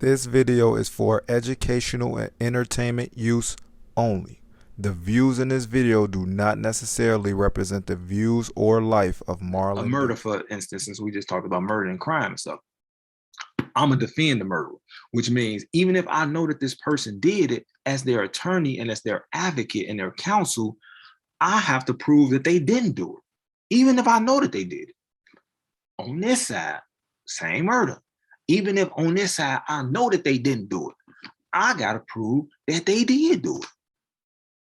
This video is for educational and entertainment use only. The views in this video do not necessarily represent the views or life of A Marlon murder, B. for instance, since we just talked about murder and crime and stuff, I'm gonna defend the murderer, which means even if I know that this person did it, as their attorney and as their advocate and their counsel, I have to prove that they didn't do it, even if I know that they did it. On this side, same murder. Even if on this side I know that they didn't do it, I gotta prove that they did do it.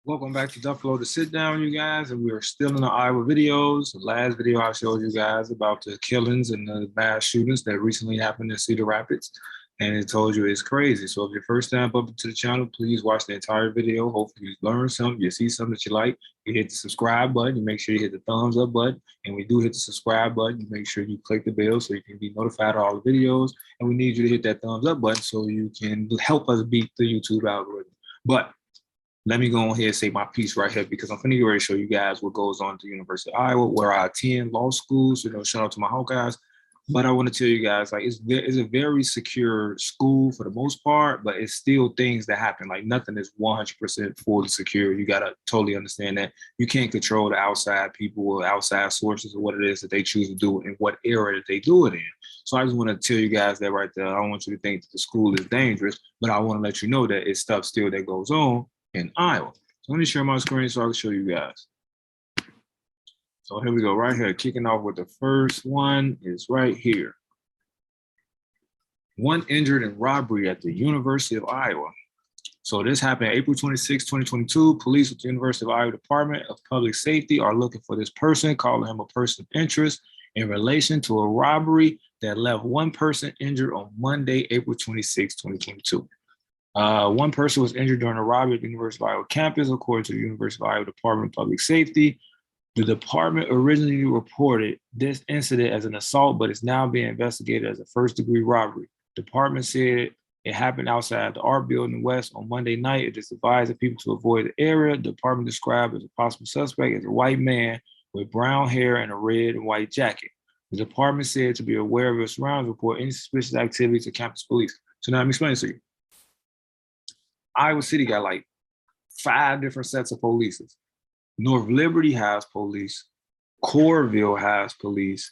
Welcome back to Duffle LO, the sit down, you guys, and we are still in the Iowa videos. The last video I showed you guys about the killings and the mass shootings that recently happened in Cedar Rapids, and it told you it's crazy. So if your first time up to the channel, please watch the entire video. Hopefully you learn something, you see something that you like. You hit the subscribe button, you make sure you hit the thumbs up button, and we do hit the subscribe button, you make sure you click the bell so you can be notified of all the videos, and we need you to hit that thumbs up button so you can help us beat the YouTube algorithm. But let me go ahead and say my piece right here because I'm finna get ready to show you guys what goes on at the University of Iowa, where I attend law school. So, shout out to my Hawkeyes. But I want to tell you guys, like, it's a very secure school for the most part, but it's still things that happen. Like, nothing is 100% fully secure. You got to totally understand that you can't control the outside people or outside sources or what it is that they choose to do and what area that they do it in. So I just want to tell you guys that right there. I don't want you to think that the school is dangerous, but I want to let you know that it's stuff still that goes on in Iowa. So let me share my screen so I can show you guys. So here we go, right here, kicking off with the first one is right here. One injured in robbery at the University of Iowa. So this happened April 26, 2022. Police at the University of Iowa Department of Public Safety are looking for this person, calling him a person of interest in relation to a robbery that left one person injured on Monday, April 26, 2022. One person was injured during a robbery at the University of Iowa campus, according to the University of Iowa Department of Public Safety. The department originally reported this incident as an assault, but it's now being investigated as a first-degree robbery. The department said it happened outside the art building west on Monday night. It just advised people to avoid the area. The department described as a possible suspect as a white man with brown hair and a red and white jacket. The department said to be aware of your surroundings, report any suspicious activity to campus police. So now let me explain this to you. Iowa City got like 5 different sets of police. North Liberty has police, Coralville has police,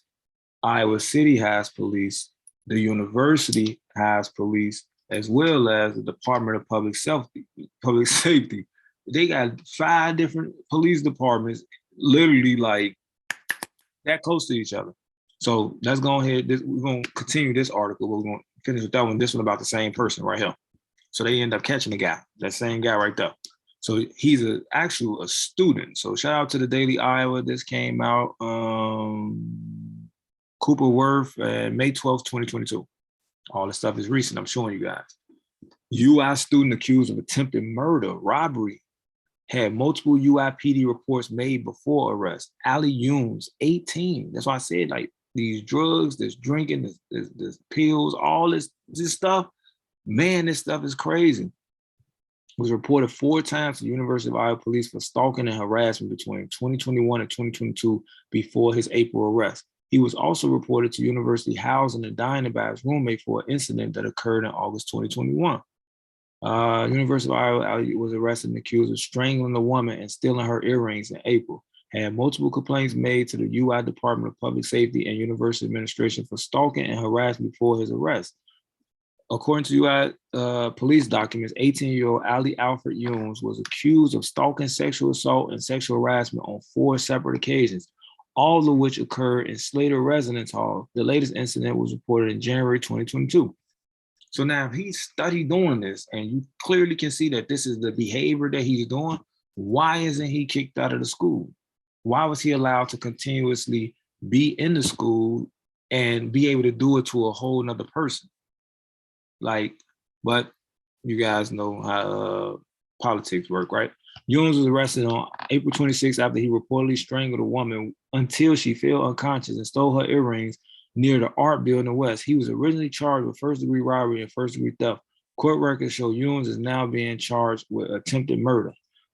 Iowa City has police, the university has police, as well as the Department of Public Safety. They got 5 different police departments, literally like that close to each other. So let's go ahead. We're going to continue this article, but we're going to finish with that one. This one about the same person right here. So they end up catching the guy, that same guy right there. So he's actually a student. So shout out to the Daily Iowa. This came out Cooper Worth, May 12th, 2022. All the stuff is recent. I'm showing you guys. UI student accused of attempted murder, robbery, had multiple UIPD reports made before arrest. Allie Yunes, 18. That's why I said, like, these drugs, this drinking, this pills, all this stuff. Man, this stuff is crazy. Was reported 4 times to the University of Iowa Police for stalking and harassment between 2021 and 2022 before his April arrest. He was also reported to university housing and dining by his roommate for an incident that occurred in August 2021. University of Iowa was arrested and accused of strangling a woman and stealing her earrings in April. Had multiple complaints made to the UI Department of Public Safety and University Administration for stalking and harassment before his arrest. According to UI police documents, 18-year-old Ali Alfred Yunes was accused of stalking, sexual assault, and sexual harassment on 4 separate occasions, all of which occurred in Slater Residence Hall. The latest incident was reported in January 2022. So now if he studied doing this, and you clearly can see that this is the behavior that he's doing, why isn't he kicked out of the school? Why was he allowed to continuously be in the school and be able to do it to a whole nother person? Like, but you guys know how politics work, right? Yunes was arrested on April 26th after he reportedly strangled a woman until she fell unconscious and stole her earrings near the art building west. He was originally charged with first-degree robbery and first-degree theft. Court records show Yunes is now being charged with attempted murder.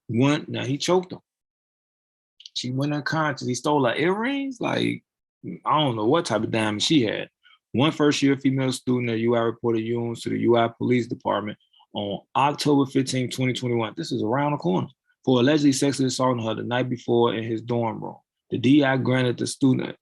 Now he choked her. She went unconscious. He stole her earrings. Like, I don't know what type of diamond she had. One first-year female student at UI reported Ewing to the UI Police Department on October 15, 2021. This is around the corner. For allegedly sexually assaulting her the night before in his dorm room. The DI granted the student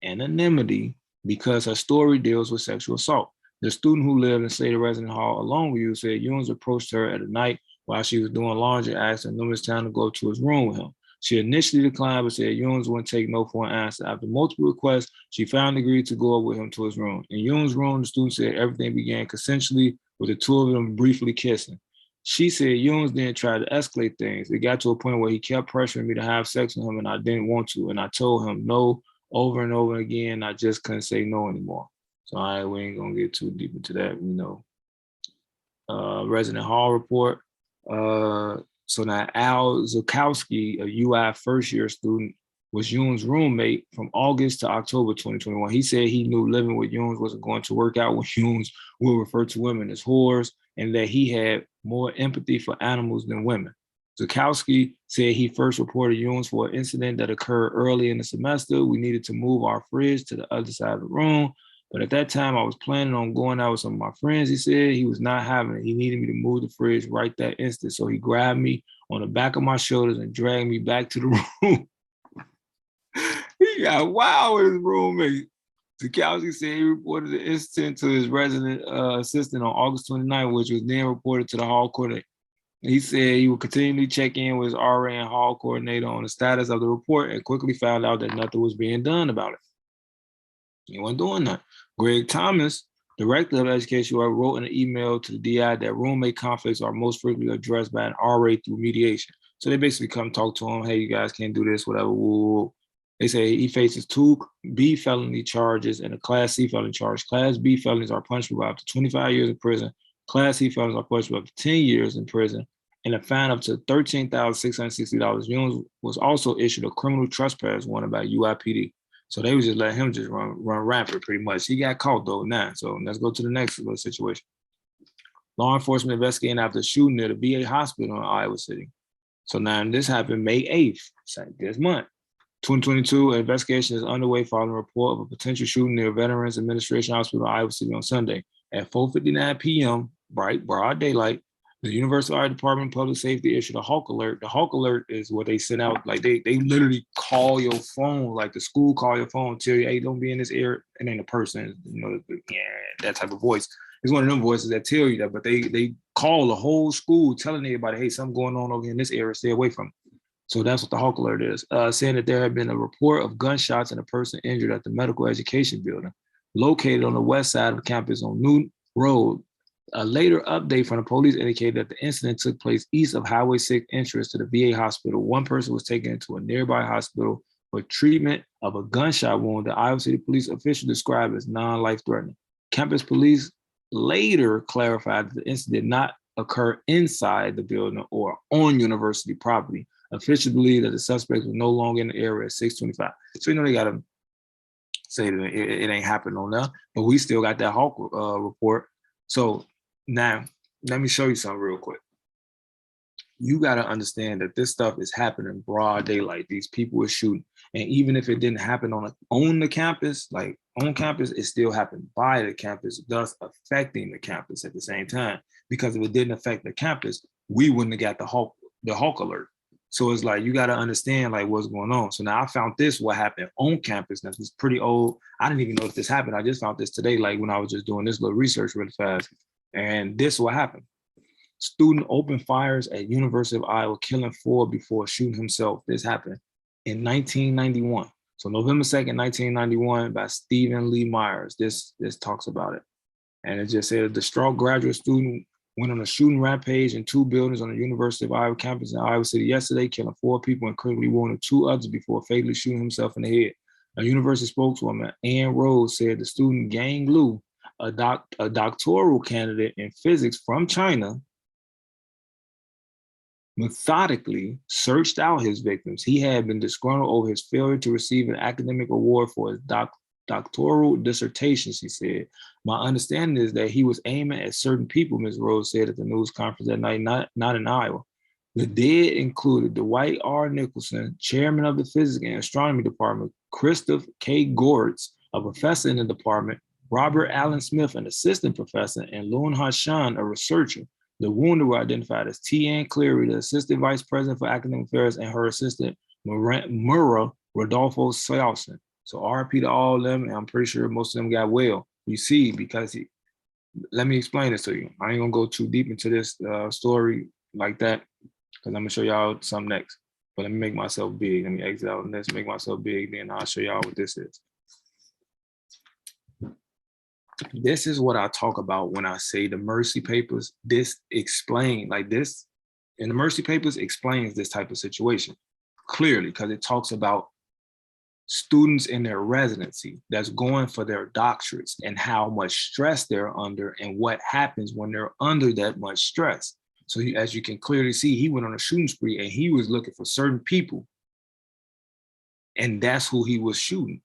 anonymity because her story deals with sexual assault. The student who lived in Cedar Resident Hall along with you said Ewing approached her at night while she was doing laundry and asked her numerous times to go to his room with him. She initially declined, but said Ewing wouldn't take no for an answer. After multiple requests, she finally agreed to go up with him to his room. In Ewing's room, the student said everything began consensually with the two of them briefly kissing. She said Ewing then tried to escalate things. It got to a point where he kept pressuring me to have sex with him, and I didn't want to. And I told him no over and over again. I just couldn't say no anymore. So we ain't gonna get too deep into that. Resident Hall report. So now Al Zukowski, a UI first-year student, was Ewing's roommate from August to October 2021. He said he knew living with Ewing wasn't going to work out when Ewing will refer to women as whores, and that he had more empathy for animals than women. Zukowski said he first reported Ewing for an incident that occurred early in the semester. We needed to move our fridge to the other side of the room. But at that time, I was planning on going out with some of my friends. He said he was not having it. He needed me to move the fridge right that instant. So he grabbed me on the back of my shoulders and dragged me back to the room. He got wild with his roommate. Zukowski said he reported the incident to his resident assistant on August 29th, which was then reported to the hall coordinator. He said he would continually check in with his RA and hall coordinator on the status of the report and quickly found out that nothing was being done about it. He wasn't doing that. Greg Thomas, director of education, wrote in an email to the DI that roommate conflicts are most frequently addressed by an RA through mediation. So they basically come talk to him, hey, you guys can't do this, whatever. Woo. They say he faces 2 B felony charges and a Class C felony charge. Class B felonies are punishable by up to 25 years in prison. Class C felonies are punishable up to 10 years in prison and a fine up to $13,660. Ewing was also issued a criminal trespass warning by UIPD. So they would just let him just run rampant pretty much. He got caught though now. So let's go to the next little situation. Law enforcement investigating after a shooting near the VA hospital in Iowa City. So now this happened May 8th, this month. 2022, an investigation is underway following a report of a potential shooting near Veterans Administration Hospital in Iowa City on Sunday. At 4:59 p.m., broad daylight, the University Iowa Department of Public Safety issued a Hawk Alert. The Hawk Alert is what they send out, like they literally call your phone, like the school call your phone, tell you, hey, don't be in this area. It ain't a person, that type of voice. It's one of them voices that tell you that, but they call the whole school telling everybody, hey, something going on over here in this area, stay away from it. So that's what the Hawk Alert is, saying that there had been a report of gunshots and a person injured at the medical education building located on the west side of the campus on Newton Road. A later update from the police indicated that the incident took place east of Highway 6 entrance to the VA hospital. One person was taken into a nearby hospital for treatment of a gunshot wound that Iowa City police officials described as non-life-threatening. Campus police later clarified that the incident did not occur inside the building or on university property. Officials believe that the suspect was no longer in the area at 625. So, they got to say that it ain't happened on there, but we still got that Hawk report. So now, let me show you something real quick. You got to understand that this stuff is happening broad daylight. These people are shooting. And even if it didn't happen on the campus, like on campus, it still happened by the campus, thus affecting the campus at the same time. Because if it didn't affect the campus, we wouldn't have got the Hawk Alert. So it's like, you got to understand like what's going on. So now I found what happened on campus. Now it's pretty old. I didn't even know if this happened. I just found this today, like when I was just doing this little research really fast. And this is what happened. Student opened fires at University of Iowa, killing 4 before shooting himself. This happened in 1991. So November 2nd, 1991 by Stephen Lee Myers. This talks about it. And it just said a distraught graduate student went on a shooting rampage in 2 buildings on the University of Iowa campus in Iowa City yesterday, killing 4 people and critically wounding 2 others before fatally shooting himself in the head. A university spokeswoman, Ann Rose, said the student Gang Lu, a doctoral candidate in physics from China, methodically searched out his victims. He had been disgruntled over his failure to receive an academic award for his doctoral dissertation, she said. My understanding is that he was aiming at certain people, Ms. Rose said at the news conference that night, not in Iowa. The dead included Dwight R. Nicholson, chairman of the physics and astronomy department, Christopher K. Goretz, a professor in the department, Robert Allen Smith, an assistant professor, and Lun Hashan, a researcher. The wounded were identified as T. Ann Cleary, the assistant vice president for academic affairs, and her assistant, Murrah Rodolfo Salson. So RP to all of them, and I'm pretty sure most of them got well. You see, because let me explain this to you. I ain't gonna go too deep into this story like that, because I'm gonna show y'all something next. But let me make myself big. Let me exit out on this, make myself big, then I'll show y'all what this is. This is what I talk about when I say the Mercy Papers. This explain, like this, in the Mercy Papers explains this type of situation clearly, because it talks about students in their residency that's going for their doctorates and how much stress they're under and what happens when they're under that much stress. So as you can clearly see, he went on a shooting spree and he was looking for certain people, and that's who he was shooting.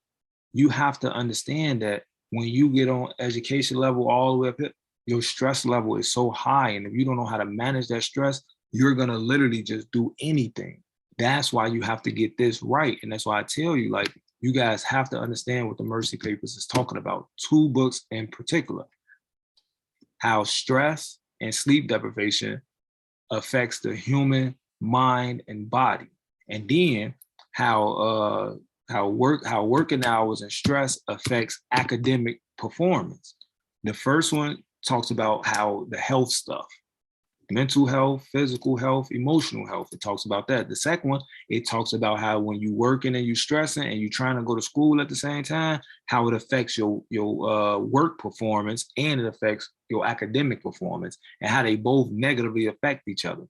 You have to understand that when you get on education level all the way up here, your stress level is so high, and if you don't know how to manage that stress, you're gonna literally just do anything. That's why you have to get this right. And that's why I tell you, like, you guys have to understand what the Mercy Papers is talking about. 2 books in particular, how stress and sleep deprivation affects the human mind and body. And then how working hours and stress affects academic performance. The first one talks about how the health stuff, mental health, physical health, emotional health. It talks about that. The second one, it talks about how when you working and you stressing and you trying to go to school at the same time, how it affects your work performance and it affects your academic performance, and how they both negatively affect each other.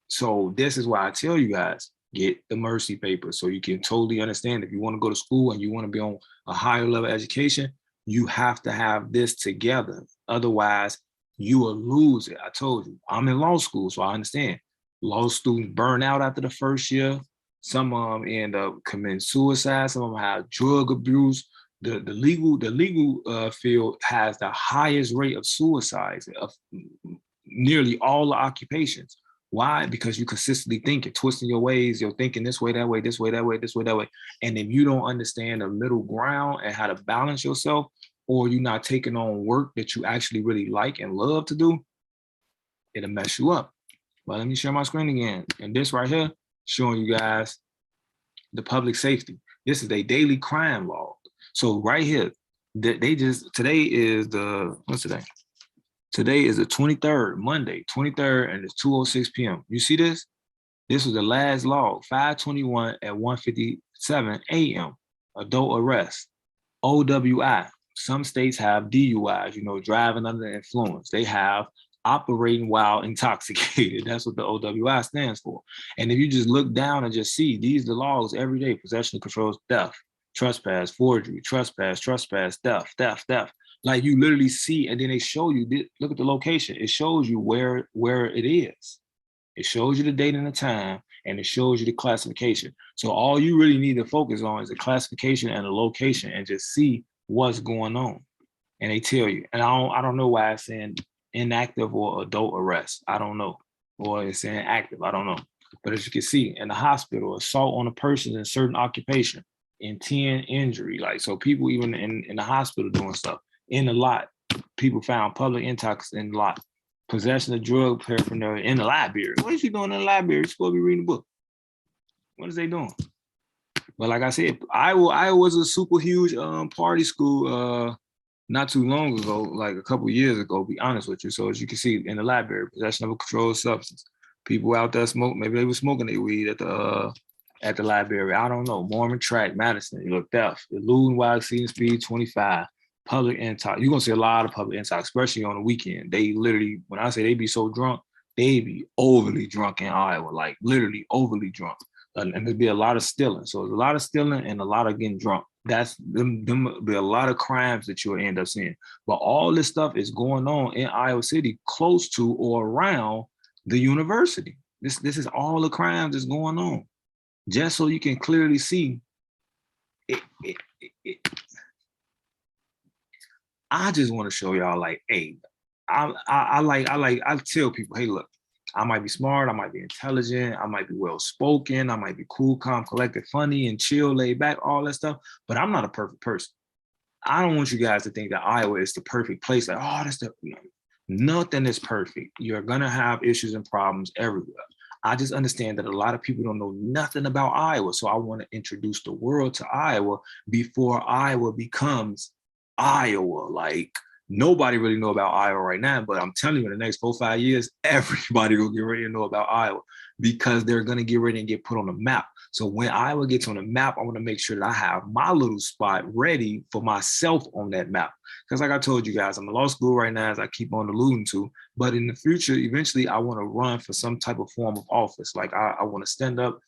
So this is why I tell you guys, get the Mercy Paper so you can totally understand. If you want to go to school and you want to be on a higher level education, you have to have this together. Otherwise, you will lose it. I told you, I'm in law school, so I understand. Law students burn out after the first year. Some of them end up committing suicide. Some of them have drug abuse. The legal field has the highest rate of suicides of nearly all the occupations. Why? Because you consistently think, you're twisting your ways, you're thinking this way, that way, this way, that way, this way, that way. And if you don't understand the middle ground and how to balance yourself, or you're not taking on work that you actually really like and love to do, it'll mess you up. But let me share my screen again. And this right here, showing you guys the public safety. This is a daily crime log. So right here, today is the, what's today? Today is the 23rd, Monday, 23rd, and it's 2:06 p.m. You see this? This was the last log, 5:21 at 1:57 a.m. Adult arrest, OWI. Some states have DUIs, driving under the influence. They have operating while intoxicated. That's what the OWI stands for. And if you just look down and just see, these are the laws every day: possession of controls, theft, trespass, forgery, trespass, theft. Like, you literally see, and then they show you, look at the location. It shows you where it is. It shows you the date and the time, and it shows you the classification. So all you really need to focus on is the classification and the location, and just see what's going on. And they tell you. And I don't know why it's saying inactive or adult arrest. I don't know. Or it's saying active. I don't know. But as you can see, in the hospital, assault on a person in a certain occupation, intent injury. Like, so people even in the hospital doing stuff. In the lot, people found public intox in the lot. Possession of drug paraphernalia in the library. What is you doing in the library? You're supposed to be reading a book. What is they doing? But like I said, Iowa was a super huge party school not too long ago, like a couple years ago, to be honest with you. So as you can see, in the library, possession of a controlled substance. People out there smoke, maybe they were smoking their weed at the library. I don't know. Mormon Tract, Madison, you look theft, eluding while exceeding speed 25. Public intox. You're gonna see a lot of public intox, especially on the weekend. They literally, when I say they be so drunk, they be overly drunk in Iowa, like literally overly drunk. And there'd be a lot of stealing. So there's a lot of stealing and a lot of getting drunk. That's them be a lot of crimes that you'll end up seeing. But all this stuff is going on in Iowa City, close to or around the university. This is all the crimes that's going on. Just so you can clearly see it. I just want to show y'all, like, hey, I tell people, hey, look, I might be smart, I might be intelligent, I might be well-spoken, I might be cool, calm, collected, funny, and chill, laid back, all that stuff, but I'm not a perfect person. I don't want you guys to think that Iowa is the perfect place. Like, oh, that's the, nothing is perfect. You're gonna have issues and problems everywhere. I just understand that a lot of people don't know nothing about Iowa. So I want to introduce the world to Iowa before Iowa becomes Iowa. Like, nobody really know about Iowa right now, but I'm telling you, in the next 4-5 years, everybody will get ready to know about Iowa because they're gonna get ready and get put on the map. So when Iowa gets on the map, I want to make sure that I have my little spot ready for myself on that map. Because like I told you guys, I'm in law school right now, as I keep on alluding to, but in the future, eventually I want to run for some type of form of office. Like I want to stand up,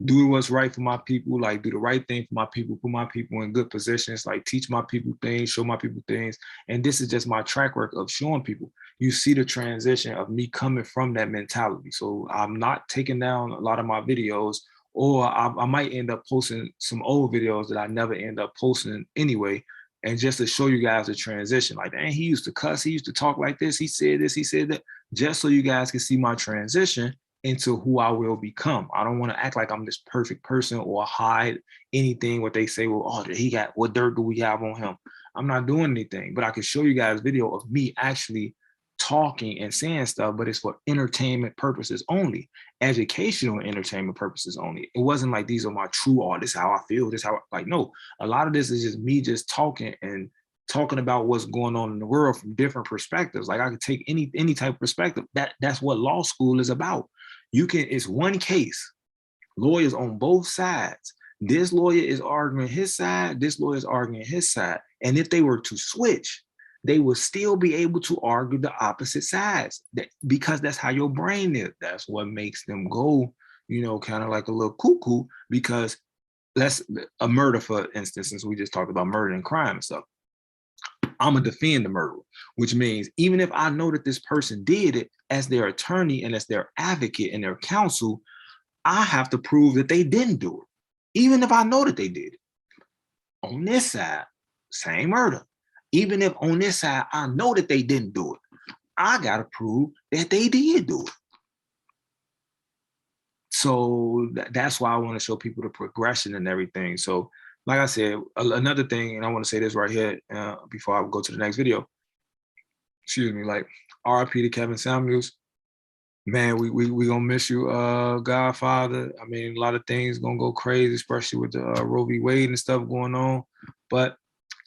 do what's right for my people, like do the right thing for my people, put my people in good positions, like teach my people things, show my people things. And this is just my track record of showing people. You see the transition of me coming from that mentality. So I'm not taking down a lot of my videos, or I might end up posting some old videos that I never end up posting anyway. And just to show you guys the transition, like, dang, he used to cuss, he used to talk like this, he said this, he said that, just so you guys can see my transition into who I will become. I don't want to act like I'm this perfect person or hide anything what they say, well, oh, he got, what dirt do we have on him? I'm not doing anything, but I can show you guys video of me actually talking and saying stuff, but it's for entertainment purposes only, educational and entertainment purposes only. It wasn't like these are my true, oh, this is how I feel, this is how, like, no, a lot of this is just me just talking and talking about what's going on in the world from different perspectives. Like I could take any type of perspective. That's what law school is about. You can, it's one case, lawyers on both sides. This lawyer is arguing his side, this lawyer is arguing his side. And if they were to switch, they will still be able to argue the opposite sides, because that's how your brain is. That's what makes them go, you know, kind of like a little cuckoo, because that's a murder, for instance, since we just talked about murder and crime and stuff. I'm gonna defend the murderer, which means even if I know that this person did it, as their attorney and as their advocate and their counsel, I have to prove that they didn't do it, even if I know that they did it. On this side, same murder. Even if on this side, I know that they didn't do it, I got to prove that they did do it. So that's why I want to show people the progression and everything. So like I said, another thing, and I want to say this right here before I go to the next video, excuse me, like RIP to Kevin Samuels. Man, we gonna miss you, Godfather. I mean, a lot of things gonna go crazy, especially with the Roe v. Wade and stuff going on. But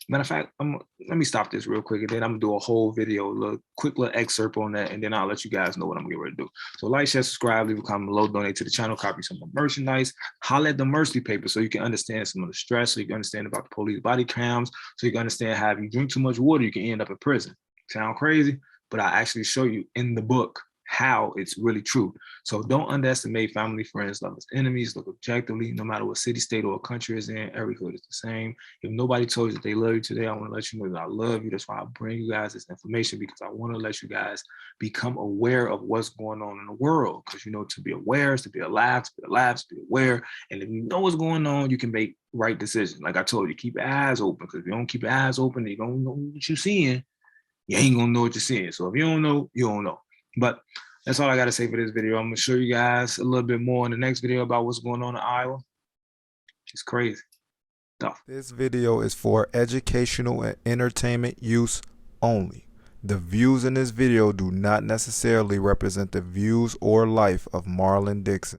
matter of fact, let me stop this real quick, and then I'm gonna do a whole video, a quick little excerpt on that, and then I'll let you guys know what I'm getting ready to do. So like, share, subscribe, leave a comment below, donate to the channel, copy some of the merchandise, holler at the mercy paper so you can understand some of the stress, so you can understand about the police body cams, so you can understand how if you drink too much water, you can end up in prison. Sound crazy? But I actually show you in the book how it's really true. So don't underestimate family, friends, lovers, enemies. Look objectively, no matter what city, state, or country is in, every hood is the same. If nobody told you that they love you today, I want to let you know that I love you. That's why I bring you guys this information, because I want to let you guys become aware of what's going on in the world. Because, you know, to be aware is to be alive, to be alive, to be aware. And if you know what's going on, you can make right decisions. Like I told you, keep your eyes open, because if you don't keep your eyes open, you don't know what you're seeing. You ain't gonna know what you're seeing. So if you don't know, you don't know. But that's all I got to say for this video. I'm going to show you guys a little bit more in the next video about what's going on in Iowa. It's crazy stuff. This video is for educational and entertainment use only. The views in this video do not necessarily represent the views or life of Marlon Dixon.